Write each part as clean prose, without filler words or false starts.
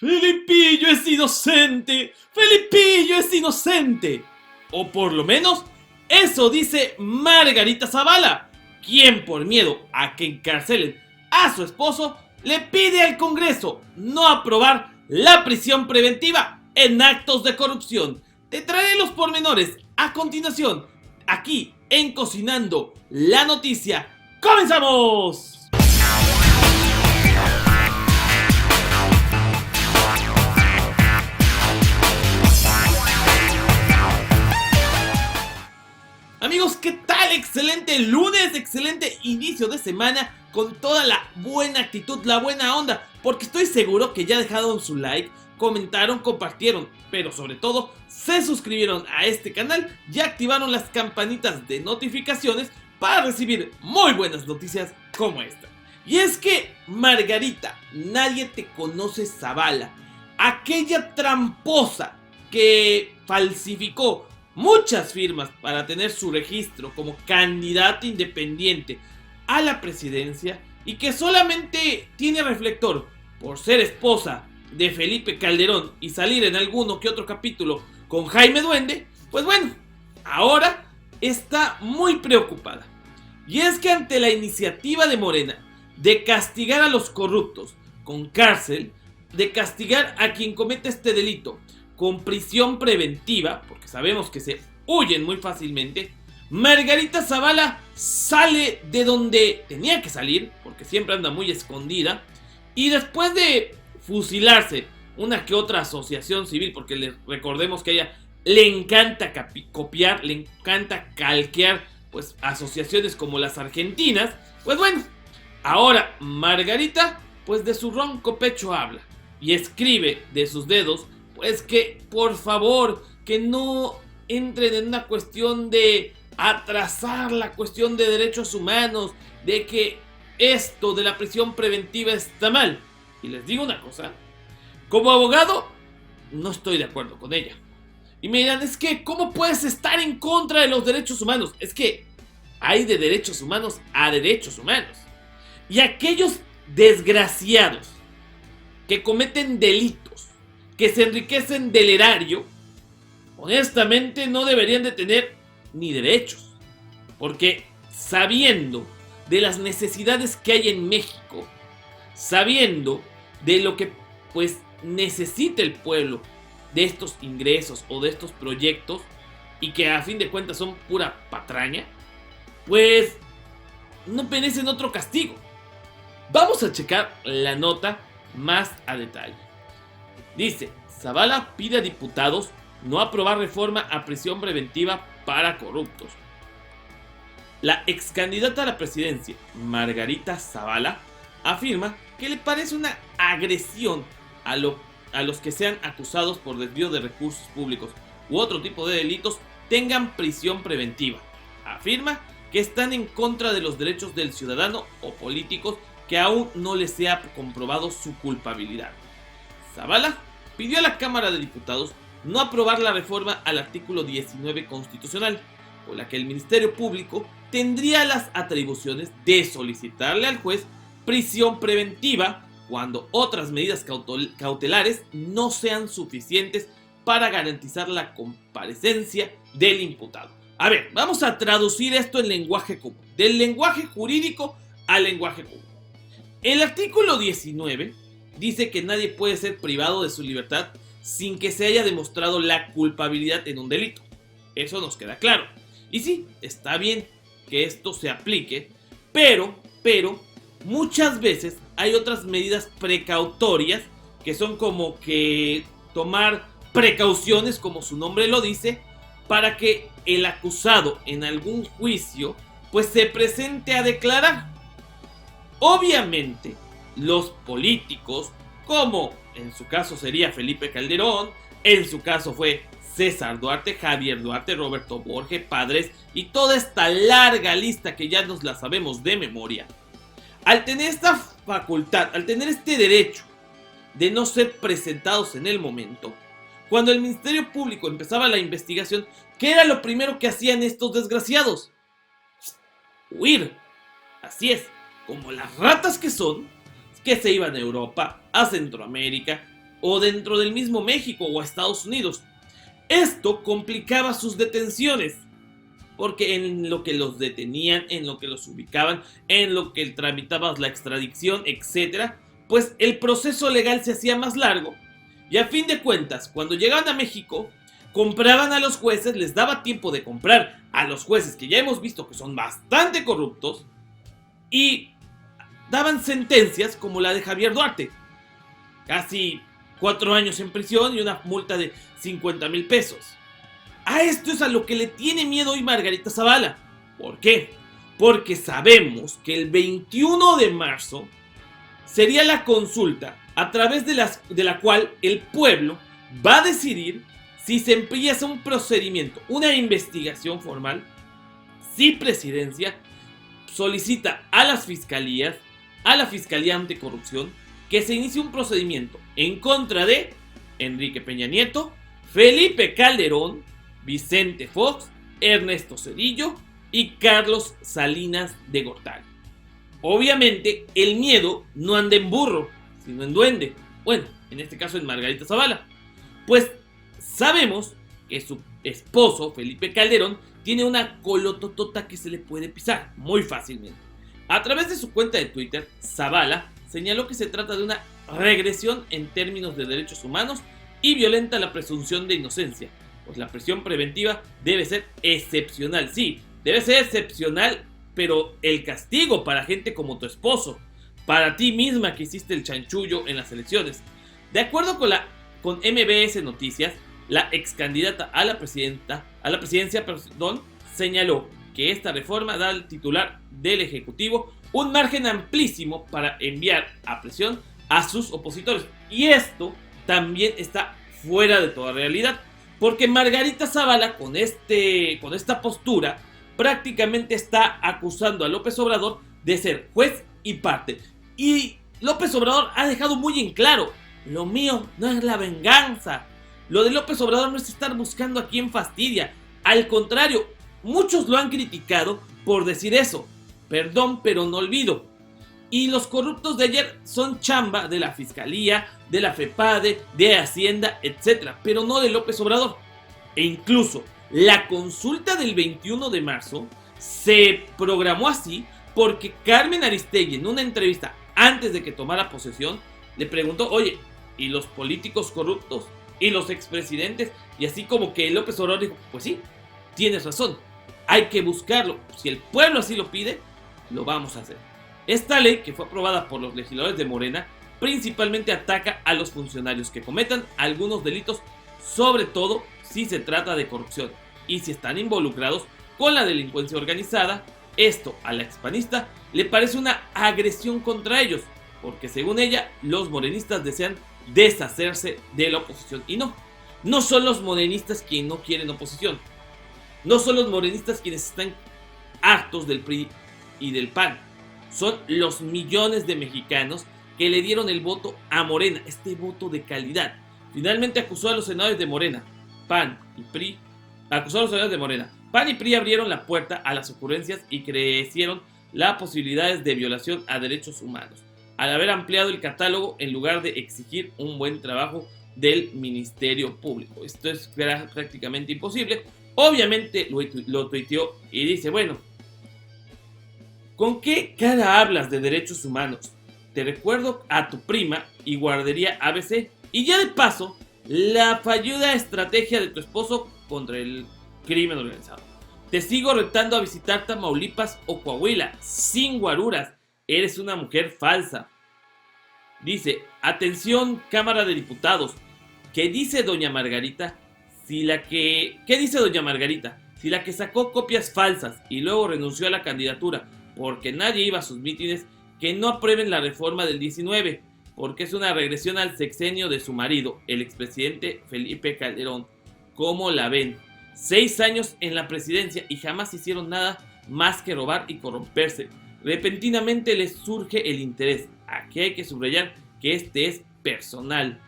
Felipillo es inocente, Felipillo es inocente. O por lo menos, eso dice Margarita Zavala, quien por miedo a que encarcelen a su esposo, le pide al Congreso no aprobar la prisión preventiva en actos de corrupción. Te traeré los pormenores a continuación, aquí en Cocinando la Noticia. ¡Comenzamos! Amigos, ¿qué tal? Excelente lunes, excelente inicio de semana con toda la buena actitud, la buena onda, porque estoy seguro que ya dejaron su like, comentaron, compartieron, pero sobre todo se suscribieron a este canal y activaron las campanitas de notificaciones para recibir muy buenas noticias como esta. Y es que Margarita, nadie te conoce Zavala, aquella tramposa que falsificó muchas firmas para tener su registro como candidata independiente a la presidencia y que solamente tiene reflector por ser esposa de Felipe Calderón y salir en alguno que otro capítulo con Jaime Duende, pues bueno, ahora está muy preocupada. Y es que ante la iniciativa de Morena de castigar a los corruptos con cárcel, de castigar a quien comete este delito con prisión preventiva, porque sabemos que se huyen muy fácilmente, Margarita Zavala sale de donde tenía que salir, porque siempre anda muy escondida, y después de fusilarse una que otra asociación civil, porque recordemos que a ella le encanta copiar, le encanta calquear pues asociaciones como las argentinas, pues bueno, ahora Margarita pues de su ronco pecho habla y escribe de sus dedos pues que por favor que no entren en una cuestión de atrasar la cuestión de derechos humanos, de que esto de la prisión preventiva está mal. Y les digo una cosa, como abogado no estoy de acuerdo con ella. Y me dirán, es que ¿cómo puedes estar en contra de los derechos humanos? Es que hay de derechos humanos a derechos humanos. Y aquellos desgraciados que cometen delitos, que se enriquecen del erario, honestamente no deberían de tener ni derechos. Porque sabiendo de las necesidades que hay en México, sabiendo de lo que pues necesita el pueblo de estos ingresos o de estos proyectos, y que a fin de cuentas son pura patraña, pues no merecen otro castigo. Vamos a checar la nota más a detalle. Dice, Zavala pide a diputados no aprobar reforma a prisión preventiva para corruptos. La ex candidata a la presidencia, Margarita Zavala, afirma que le parece una agresión a los que sean acusados por desvío de recursos públicos u otro tipo de delitos tengan prisión preventiva. Afirma que están en contra de los derechos del ciudadano o políticos que aún no les sea comprobado su culpabilidad. Zavala pidió a la Cámara de Diputados no aprobar la reforma al artículo 19 constitucional, por la que el Ministerio Público tendría las atribuciones de solicitarle al juez prisión preventiva cuando otras medidas cautelares no sean suficientes para garantizar la comparecencia del imputado. A ver, vamos a traducir esto en lenguaje común, del lenguaje jurídico al lenguaje común. El artículo 19 dice que nadie puede ser privado de su libertad sin que se haya demostrado la culpabilidad en un delito. Eso nos queda claro. Y sí, está bien que esto se aplique, pero muchas veces hay otras medidas precautorias que son como que tomar precauciones, como su nombre lo dice, para que el acusado en algún juicio pues se presente a declarar. Obviamente, los políticos, como en su caso sería Felipe Calderón, en su caso fue César Duarte, Javier Duarte, Roberto Borges, Padres y toda esta larga lista que ya nos la sabemos de memoria, al tener esta facultad, al tener este derecho de no ser presentados en el momento, cuando el Ministerio Público empezaba la investigación, ¿qué era lo primero que hacían estos desgraciados? Huir. Así es, como las ratas que son, que se iban a Europa, a Centroamérica, o dentro del mismo México o Estados Unidos. Esto complicaba sus detenciones, porque en lo que los detenían, en lo que los ubicaban, en lo que tramitabas la extradición, etc., pues el proceso legal se hacía más largo. Y a fin de cuentas, cuando llegaban a México, compraban a los jueces, les daba tiempo de comprar a los jueces que ya hemos visto que son bastante corruptos, y daban sentencias como la de Javier Duarte. Casi 4 años en prisión y una multa de 50,000 pesos. A esto es a lo que le tiene miedo hoy Margarita Zavala. ¿Por qué? Porque sabemos que el 21 de marzo sería la consulta a través de la cual el pueblo va a decidir si se empieza un procedimiento, una investigación formal, si Presidencia solicita a las fiscalías, a la Fiscalía Anticorrupción, que se inicie un procedimiento en contra de Enrique Peña Nieto, Felipe Calderón, Vicente Fox, Ernesto Zedillo y Carlos Salinas de Gortari. Obviamente, el miedo no anda en burro, sino en duende. Bueno, en este caso en Margarita Zavala. Pues sabemos que su esposo, Felipe Calderón, tiene una colototota que se le puede pisar muy fácilmente. A través de su cuenta de Twitter, Zavala señaló que se trata de una regresión en términos de derechos humanos y violenta la presunción de inocencia, pues la prisión preventiva debe ser excepcional. Sí, debe ser excepcional, pero el castigo para gente como tu esposo, para ti misma que hiciste el chanchullo en las elecciones. De acuerdo con MBS Noticias, la ex candidata a la presidencia, señaló que esta reforma da al titular del Ejecutivo un margen amplísimo para enviar a prisión a sus opositores. Y esto también está fuera de toda realidad, porque Margarita Zavala con esta postura prácticamente está acusando a López Obrador de ser juez y parte. Y López Obrador ha dejado muy en claro: lo mío no es la venganza. Lo de López Obrador no es estar buscando a quien fastidia. Al contrario, muchos lo han criticado por decir eso. Perdón, pero no olvido. Y los corruptos de ayer son chamba de la Fiscalía, de la FEPADE, de Hacienda, etc. Pero no de López Obrador. E incluso la consulta del 21 de marzo se programó así porque Carmen Aristegui, en una entrevista antes de que tomara posesión, le preguntó: oye, ¿y los políticos corruptos? ¿Y los expresidentes? Y así como que López Obrador dijo: pues sí, tienes razón, hay que buscarlo. Si el pueblo así lo pide, lo vamos a hacer. Esta ley, que fue aprobada por los legisladores de Morena, principalmente ataca a los funcionarios que cometan algunos delitos, sobre todo si se trata de corrupción y si están involucrados con la delincuencia organizada. Esto a la expanista le parece una agresión contra ellos, porque según ella, los morenistas desean deshacerse de la oposición. Y no son los morenistas quienes no quieren oposición. No son los morenistas quienes están hartos del PRI y del PAN. Son los millones de mexicanos que le dieron el voto a Morena, este voto de calidad. Finalmente acusó a los senadores de Morena, PAN y PRI. PAN y PRI abrieron la puerta a las ocurrencias y crecieron las posibilidades de violación a derechos humanos, al haber ampliado el catálogo en lugar de exigir un buen trabajo del Ministerio Público. Esto es prácticamente imposible. Obviamente lo tuiteó y dice: bueno, ¿con qué cara hablas de derechos humanos? Te recuerdo a tu prima y guardería ABC. Y ya de paso, la fallida estrategia de tu esposo contra el crimen organizado. Te sigo retando a visitar Tamaulipas o Coahuila, sin guaruras. Eres una mujer falsa. Dice: atención, Cámara de Diputados. ¿Qué dice doña Margarita? ¿Qué dice doña Margarita? Si la que sacó copias falsas y luego renunció a la candidatura porque nadie iba a sus mítines, que no aprueben la reforma del 19, porque es una regresión al sexenio de su marido, el expresidente Felipe Calderón. ¿Cómo la ven? 6 años en la presidencia y jamás hicieron nada más que robar y corromperse. Repentinamente les surge el interés. Aquí hay que subrayar que este es personal.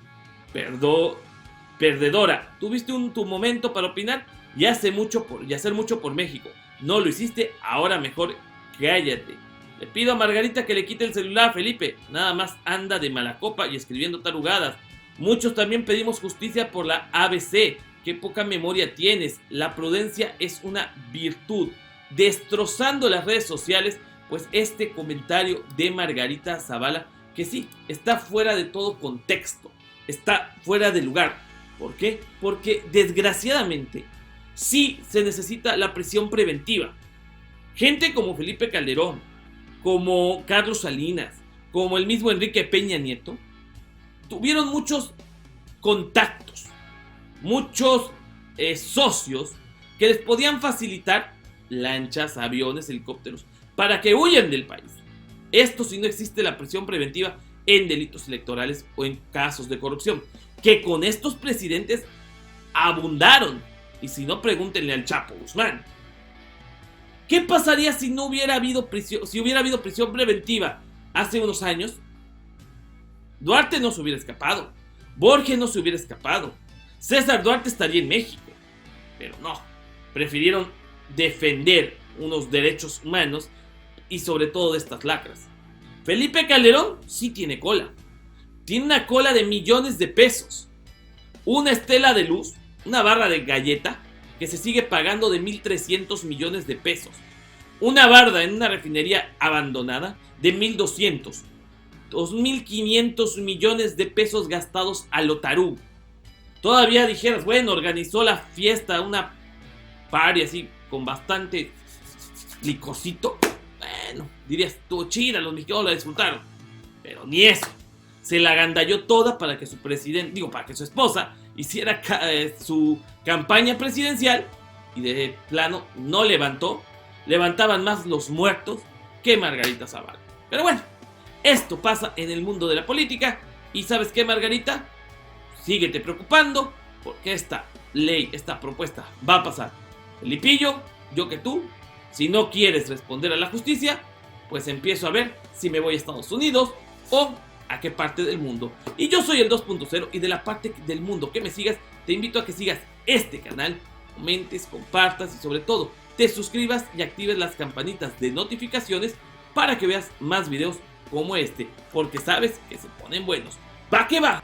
Perdedora, tuviste tu momento para opinar y hacer mucho por México. No lo hiciste, ahora mejor cállate. Le pido a Margarita que le quite el celular a Felipe. Nada más anda de mala copa y escribiendo tarugadas. Muchos también pedimos justicia por la ABC. Qué poca memoria tienes. La prudencia es una virtud. Destrozando las redes sociales, pues este comentario de Margarita Zavala, que sí, está fuera de todo contexto, está fuera de lugar. ¿Por qué? Porque desgraciadamente sí se necesita la prisión preventiva. Gente como Felipe Calderón, como Carlos Salinas, como el mismo Enrique Peña Nieto, tuvieron muchos contactos, muchos socios que les podían facilitar lanchas, aviones, helicópteros, para que huyan del país. Esto si no existe la prisión preventiva en delitos electorales o en casos de corrupción, que con estos presidentes abundaron. Y si no, pregúntenle al Chapo Guzmán. ¿Qué pasaría si no hubiera habido prisión preventiva hace unos años? Duarte no se hubiera escapado, Borges no se hubiera escapado, César Duarte estaría en México, pero no, prefirieron defender unos derechos humanos y sobre todo de estas lacras. Felipe Calderón sí tiene cola, tiene una cola de millones de pesos, una estela de luz, una barra de galleta que se sigue pagando de 1.300 millones de pesos, una barda en una refinería abandonada de 1.200, 2.500 millones de pesos gastados a lo tarú. Todavía dijeras, bueno, organizó la fiesta, una party así con bastante licorcito. Bueno, dirías, estuvo chida, los mexicanos la disfrutaron. Pero ni eso. Se la agandalló toda para que su presidente, para que su esposa hiciera su campaña presidencial y de plano no levantó. Levantaban más los muertos que Margarita Zavala. Pero bueno, esto pasa en el mundo de la política. ¿Y sabes qué, Margarita? Síguete preocupando porque esta ley, esta propuesta va a pasar. Felipillo, yo que tú, si no quieres responder a la justicia, pues empiezo a ver si me voy a Estados Unidos o a qué parte del mundo. Y yo soy el 2.0 y de la parte del mundo que me sigas, te invito a que sigas este canal, comentes, compartas y sobre todo te suscribas y actives las campanitas de notificaciones para que veas más videos como este, porque sabes que se ponen buenos. ¡Va que va!